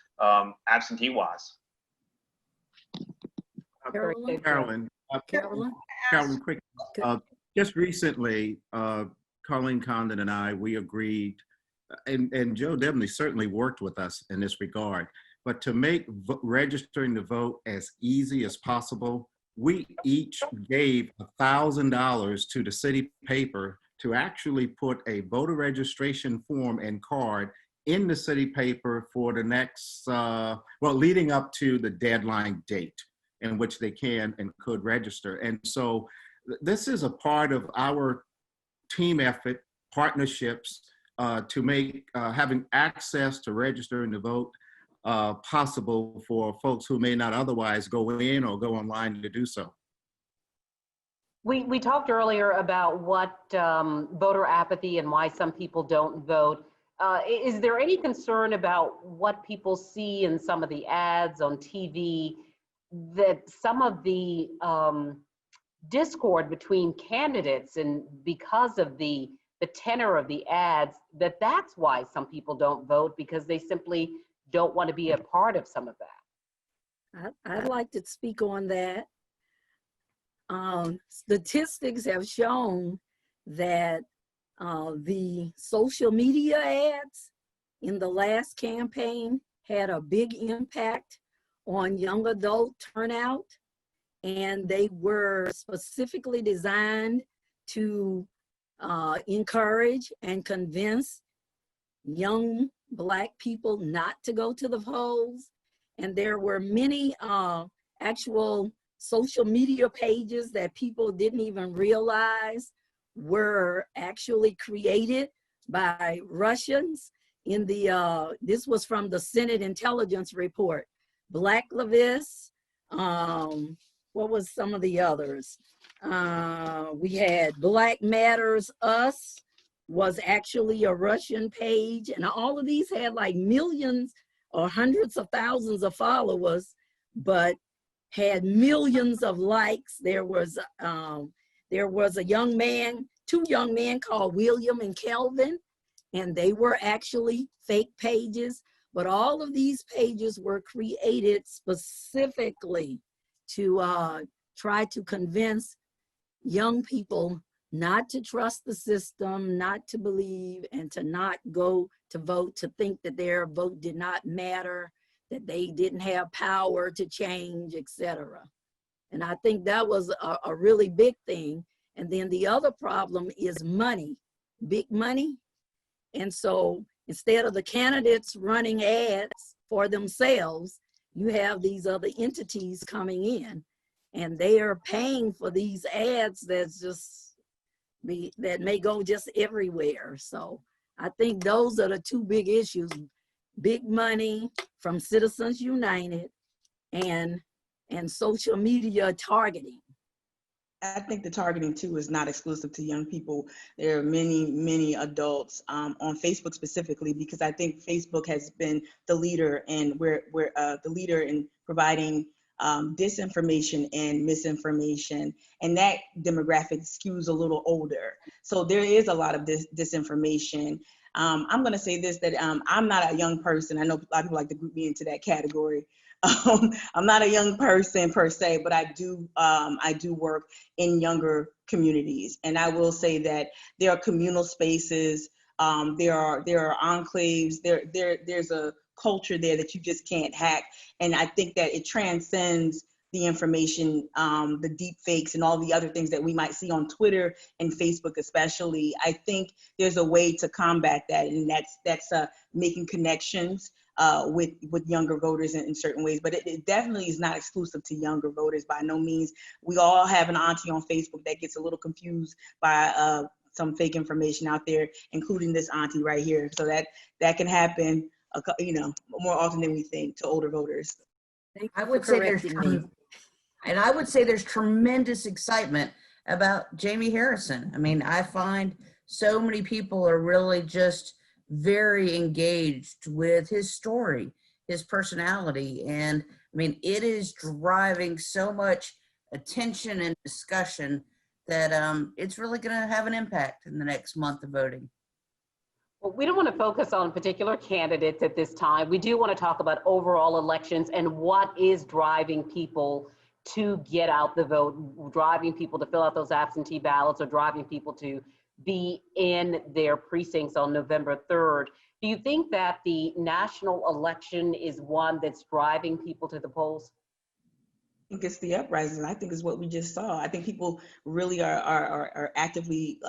absentee wise. Carolyn, quick. Just recently, Colleen Condon and I, we agreed, and Joe Debney certainly worked with us in this regard, but to make registering to vote as easy as possible, we each gave $1,000 to the city paper to actually put a voter registration form and card in the city paper for the next, leading up to the deadline date in which they can and could register. And so this is a part of our team effort, partnerships, to make having access to registering to vote possible for folks who may not otherwise go in or go online to do so. We talked earlier about what voter apathy and why some people don't vote. Is there any concern about what people see in some of the ads on TV, that some of the discord between candidates, and because of the tenor of the ads, that's why some people don't vote, because they simply don't want to be a part of some of that? I'd like to speak on that. Statistics have shown that the social media ads in the last campaign had a big impact on young adult turnout, and they were specifically designed to encourage and convince young Black people not to go to the polls. And there were many actual social media pages that people didn't even realize were actually created by Russians in the, this was from the Senate Intelligence Report. Black Levis, what was some of the others? We had Black Matters Us was actually a Russian page, and all of these had like millions or hundreds of thousands of followers, but had millions of likes. There was a young man, two young men called William and Kelvin, and they were actually fake pages, but all of these pages were created specifically to try to convince young people not to trust the system, not to believe, and to not go to vote, to think that their vote did not matter, that they didn't have power to change, etc. And I think that was a really big thing. And then the other problem is money, big money. And so instead of the candidates running ads for themselves, you have these other entities coming in, and they are paying for these ads that may go just everywhere. So I think those are the two big issues: big money from Citizens United and social media targeting. I think the targeting too is not exclusive to young people. There are many adults on Facebook specifically, because I think Facebook has been the leader, and we're the leader in providing disinformation and misinformation, and that demographic skews a little older. So there is a lot of disinformation. I'm going to say this, that I'm not a young person. I know a lot of people like to group me into that category. I'm not a young person per se, but I do work in younger communities, and I will say that there are communal spaces. There are enclaves. There's a culture there that you just can't hack, and I think that it transcends the information, the deep fakes, and all the other things that we might see on Twitter and Facebook, especially. I think there's a way to combat that, and that's making connections with younger voters in certain ways, but it definitely is not exclusive to younger voters by no means. We all have an auntie on Facebook that gets a little confused by some fake information out there, including this auntie right here. So that can happen, more often than we think, to older voters. I would say there's tremendous excitement about Jamie Harrison. I mean, I find so many people are really just very engaged with his story, his personality. And I mean, it is driving so much attention and discussion that it's really going to have an impact in the next month of voting. Well, we don't want to focus on particular candidates at this time. We do want to talk about overall elections and what is driving people to get out the vote, driving people to fill out those absentee ballots, or driving people to be in their precincts on November 3rd. Do you think that the national election is one that's driving people to the polls? I think it's the uprising. I think it's what we just saw. I think people really are actively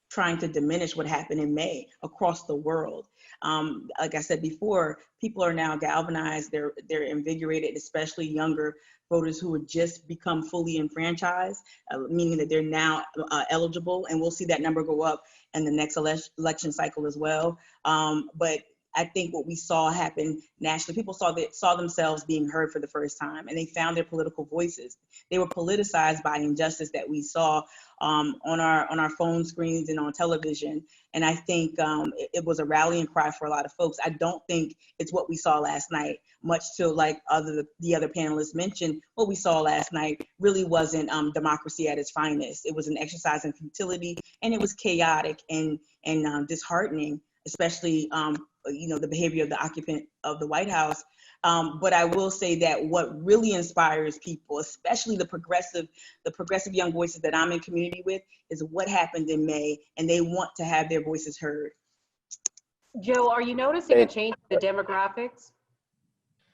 trying to diminish what happened in May across the world. Like I said before, people are now galvanized. They're invigorated, especially younger voters who had just become fully enfranchised, meaning that they're now eligible, and we'll see that number go up in the next election cycle as well. But I think what we saw happen nationally, people saw themselves being heard for the first time, and they found their political voices. They were politicized by injustice that we saw on our phone screens and on television. And I think it was a rallying cry for a lot of folks. I don't think it's what we saw last night, much to like the other panelists mentioned. What we saw last night really wasn't democracy at its finest. It was an exercise in futility, and it was chaotic and disheartening, especially the behavior of the occupant of the White House. But I will say that what really inspires people, especially the progressive young voices that I'm in community with, is what happened in May, and they want to have their voices heard. Joe, are you noticing a change in the demographics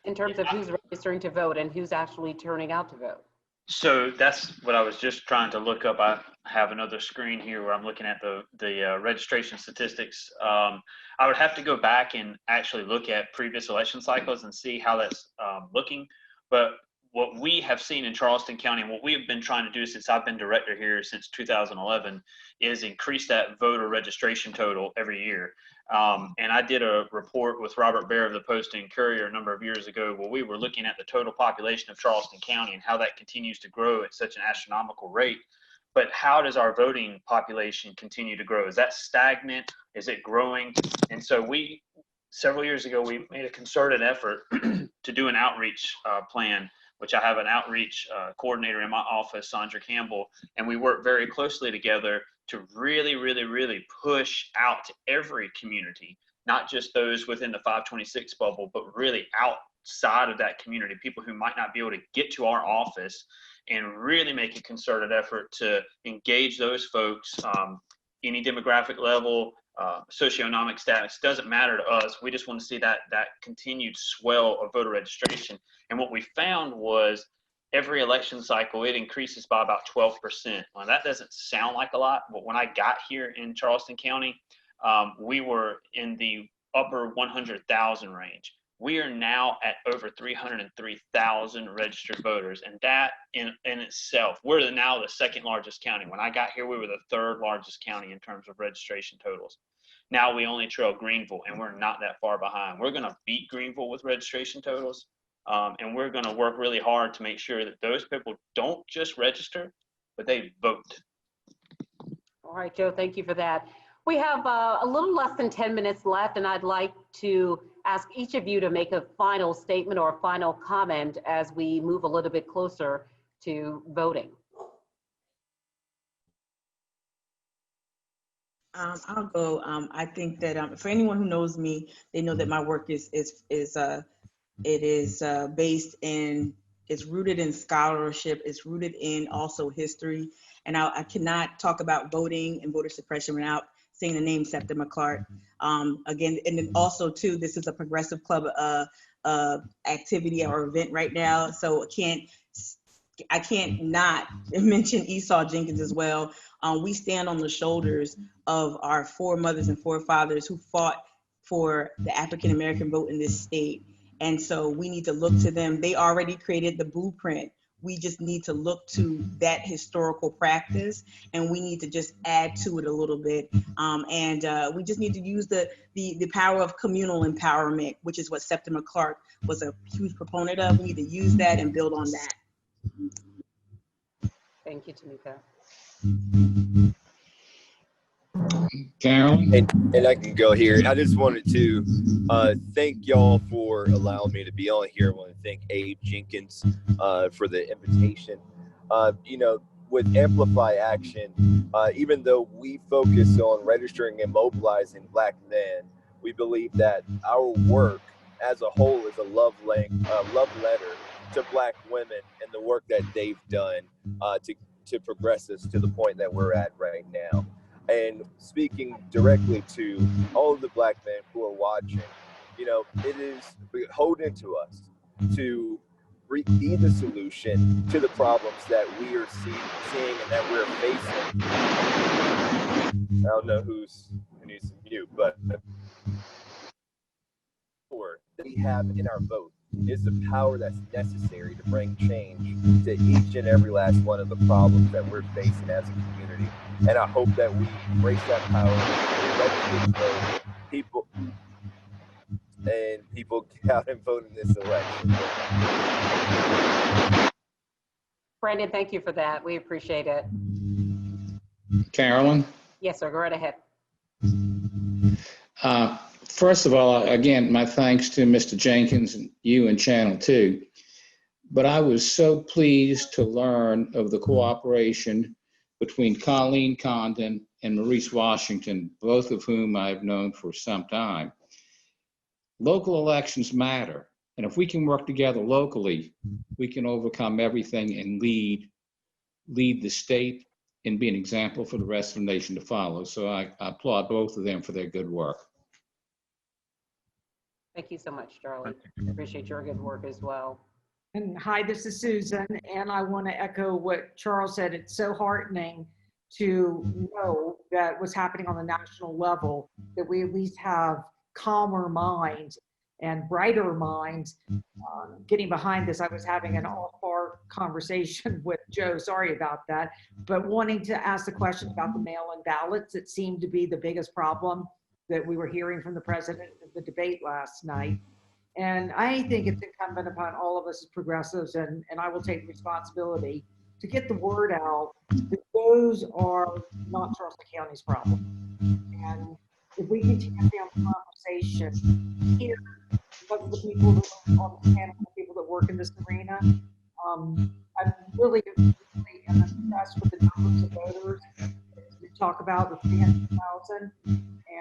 in terms of who's registering to vote and who's actually turning out to vote? So that's what I was just trying to look up. I have another screen here where I'm looking at the registration statistics. I would have to go back and actually look at previous election cycles and see how that's looking. But what we have seen in Charleston County, and what we have been trying to do since I've been director here since 2011, is increase that voter registration total every year. And I did a report with Robert Baer of the Post and Courier a number of years ago where we were looking at the total population of Charleston County and how that continues to grow at such an astronomical rate. But how does our voting population continue to grow? Is that stagnant? Is it growing? And so several years ago, we made a concerted effort to do an outreach plan, which I have an outreach coordinator in my office, Sandra Campbell, and we work very closely together to really, really, really push out to every community, not just those within the 526 bubble, but really outside of that community, people who might not be able to get to our office, and really make a concerted effort to engage those folks, any demographic level, socioeconomic status, doesn't matter to us. We just want to see that continued swell of voter registration. And what we found was every election cycle, it increases by about 12%. Well, that doesn't sound like a lot, but when I got here in Charleston County, we were in the upper 100,000 range. We are now at over 303,000 registered voters. And that in itself, we're now the second largest county. When I got here, we were the third largest county in terms of registration totals. Now we only trail Greenville, and we're not that far behind. We're going to beat Greenville with registration totals. And we're going to work really hard to make sure that those people don't just register, but they vote. All right, Joe, thank you for that. We have a little less than 10 minutes left, and I'd like to ask each of you to make a final statement or a final comment as we move a little bit closer to voting. I'll go. I think that for anyone who knows me, they know that my work is based in, it's rooted in scholarship, it's rooted in also history. And I cannot talk about voting and voter suppression without saying the name Septima Clark. Again, and then also too, this is a progressive club activity or event right now. So I can't not mention Esau Jenkins as well. We stand on the shoulders of our foremothers and forefathers who fought for the African-American vote in this state. And so we need to look to them. They already created the blueprint. We just need to look to that historical practice, and we need to just add to it a little bit. We just need to use the power of communal empowerment, which is what Septima Clark was a huge proponent of. We need to use that and build on that. Thank you, Tamika. Carolyn? And I can go here. I just wanted to thank y'all for allowing me to be on here. I want to thank Abe Jenkins for the invitation. With Amplify Action, even though we focus on registering and mobilizing Black men, we believe that our work as a whole is a love letter to Black women and the work that they've done to progress us to the point that we're at right now. And speaking directly to all of the Black men who are watching, it is beholden to us to be the solution to the problems that we are seeing and that we're facing. I don't know who needs to mute, but the power that we have in our vote is the power that's necessary to bring change to each and every last one of the problems that we're facing as a community. And I hope that we embrace that power and let people get out and vote in this election. Brandon, thank you for that. We appreciate it. Carolyn? Yes, sir. Go right ahead. First of all, again, my thanks to Mr. Jenkins and you and Channel 2. But I was so pleased to learn of the cooperation between Colleen Condon and Maurice Washington, both of whom I've known for some time. Local elections matter. And if we can work together locally, we can overcome everything and lead the state and be an example for the rest of the nation to follow. So I applaud both of them for their good work. Thank you so much, Charlie. I appreciate your good work as well. And hi, this is Susan, and I want to echo what Charles said. It's so heartening to know that what's happening on the national level, that we at least have calmer minds and brighter minds getting behind this. I was having an off-bar conversation with Joe, sorry about that, but wanting to ask the question about the mail-in ballots. It seemed to be the biggest problem that we were hearing from the president of the debate last night. And I think it's incumbent upon all of us as progressives, and I will take responsibility to get the word out that those are not Charleston County's problem. And if we continue to have a conversation here, because of the people that are on the panel, the people that work in this arena, I'm really impressed with the numbers of voters. We talk about the 300,000,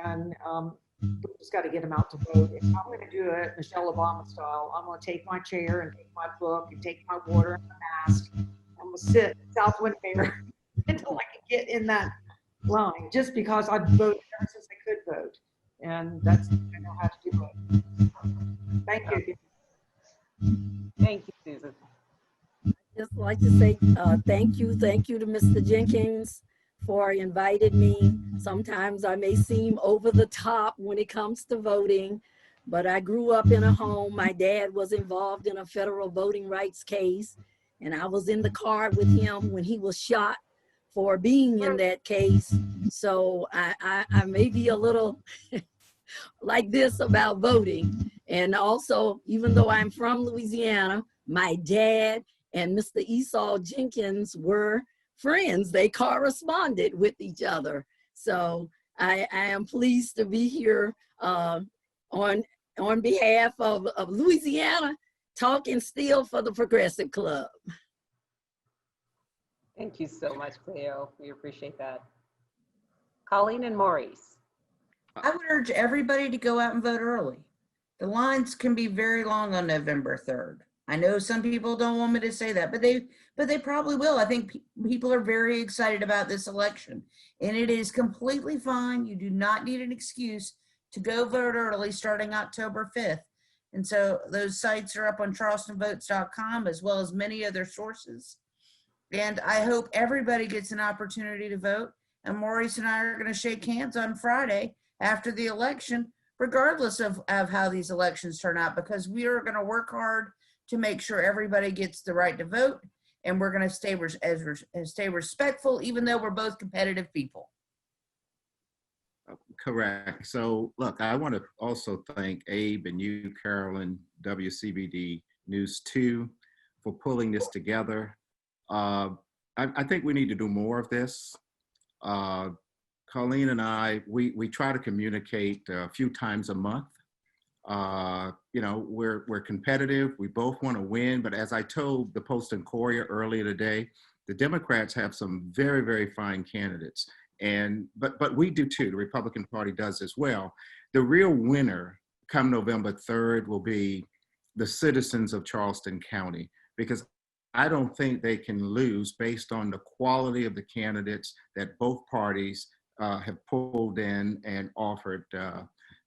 and we just got to get them out to vote. If I'm going to do it Michelle Obama style, I'm going to take my chair and take my book and take my water and my mask. I'm going to sit at Southwind Fair until I can get in that line, just because I've voted ever since I could vote. And that's, I know how to do it. Thank you. Thank you, Susan. Just like to say thank you to Mr. Jenkins for inviting me. Sometimes I may seem over the top when it comes to voting, but I grew up in a home. My dad was involved in a federal voting rights case, and I was in the car with him when he was shot for being in that case. So I may be a little like this about voting. And also, even though I'm from Louisiana, my dad and Mr. Esau Jenkins were friends. They corresponded with each other. So I am pleased to be here on behalf of Louisiana, talking still for the Progressive Club. Thank you so much, Cleo. We appreciate that. Colleen and Maurice. I would urge everybody to go out and vote early. The lines can be very long on November 3rd. I know some people don't want me to say that, but they probably will. I think people are very excited about this election, and it is completely fine. You do not need an excuse to go vote early starting October 5th. And so those sites are up on charlestonvotes.com as well as many other sources. And I hope everybody gets an opportunity to vote. And Maurice and I are going to shake hands on Friday after the election, regardless of how these elections turn out, because we are going to work hard to make sure everybody gets the right to vote, and we're going to stay respectful, even though we're both competitive people. Correct. So look, I want to also thank Abe and you, Carolyn, WCBD News 2, for pulling this together. I think we need to do more of this. Colleen and I, we try to communicate a few times a month. You know, we're competitive. We both want to win. But as I told the Post and Courier earlier today, the Democrats have some very, very fine candidates. But we do too. The Republican Party does as well. The real winner come November 3rd will be the citizens of Charleston County, because I don't think they can lose based on the quality of the candidates that both parties have pulled in and offered.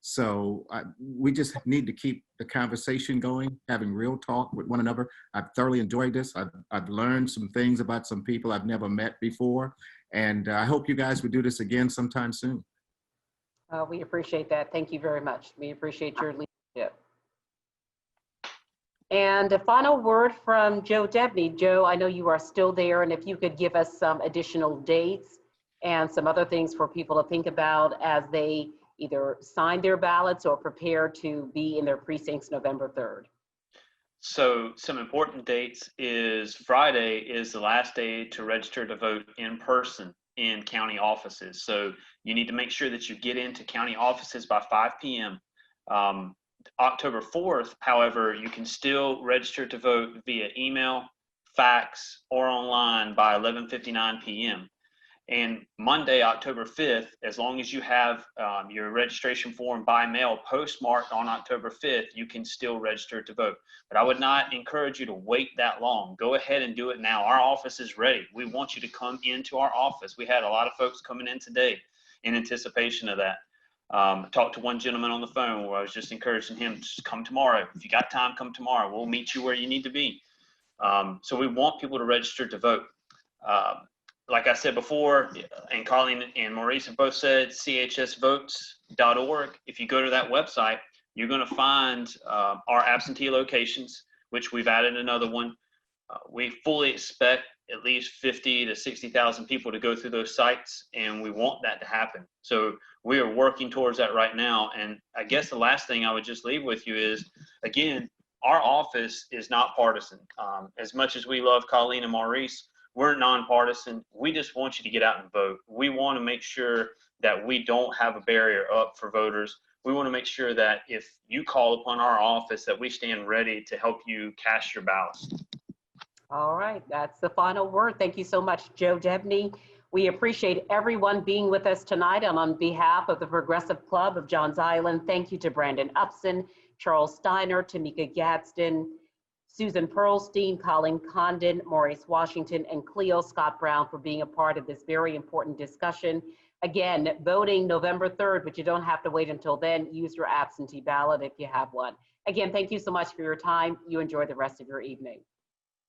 So we just need to keep the conversation going, having real talk with one another. I've thoroughly enjoyed this. I've learned some things about some people I've never met before. And I hope you guys would do this again sometime soon. We appreciate that. Thank you very much. We appreciate your leadership. And a final word from Joe Debney. Joe, I know you are still there, and if you could give us some additional dates and some other things for people to think about as they either sign their ballots or prepare to be in their precincts November 3rd. So some important dates is Friday is the last day to register to vote in person in county offices. So you need to make sure that you get into county offices by 5 p.m. October 4th, however, you can still register to vote via email, fax, or online by 11:59 p.m. And Monday, October 5th, as long as you have your registration form by mail postmarked on October 5th, you can still register to vote. But I would not encourage you to wait that long. Go ahead and do it now. Our office is ready. We want you to come into our office. We had a lot of folks coming in today in anticipation of that. Talked to one gentleman on the phone where I was just encouraging him, just come tomorrow. If you got time, come tomorrow. We'll meet you where you need to be. So we want people to register to vote. Like I said before, and Colleen and Maurice have both said, chsvotes.org. If you go to that website, you're going to find our absentee locations, which we've added another one. We fully expect at least 50 to 60,000 people to go through those sites, and we want that to happen. So we are working towards that right now. And I guess the last thing I would just leave with you is, again, our office is not partisan. As much as we love Colleen and Maurice, we're nonpartisan. We just want you to get out and vote. We want to make sure that we don't have a barrier up for voters. We want to make sure that if you call upon our office, that we stand ready to help you cast your ballot. All right, that's the final word. Thank you so much, Joe Debney. We appreciate everyone being with us tonight, and on behalf of the Progressive Club of Johns Island, thank you to Brandon Upson, Charles Steinert, to Mika Gadsden, Susan Pearlstine, Colleen Condon, Maurice Washington, and Cleo Brown for being a part of this very important discussion. Again, voting November 3rd, but you don't have to wait until then. Use your absentee ballot if you have one. Again, thank you so much for your time. You enjoy the rest of your evening.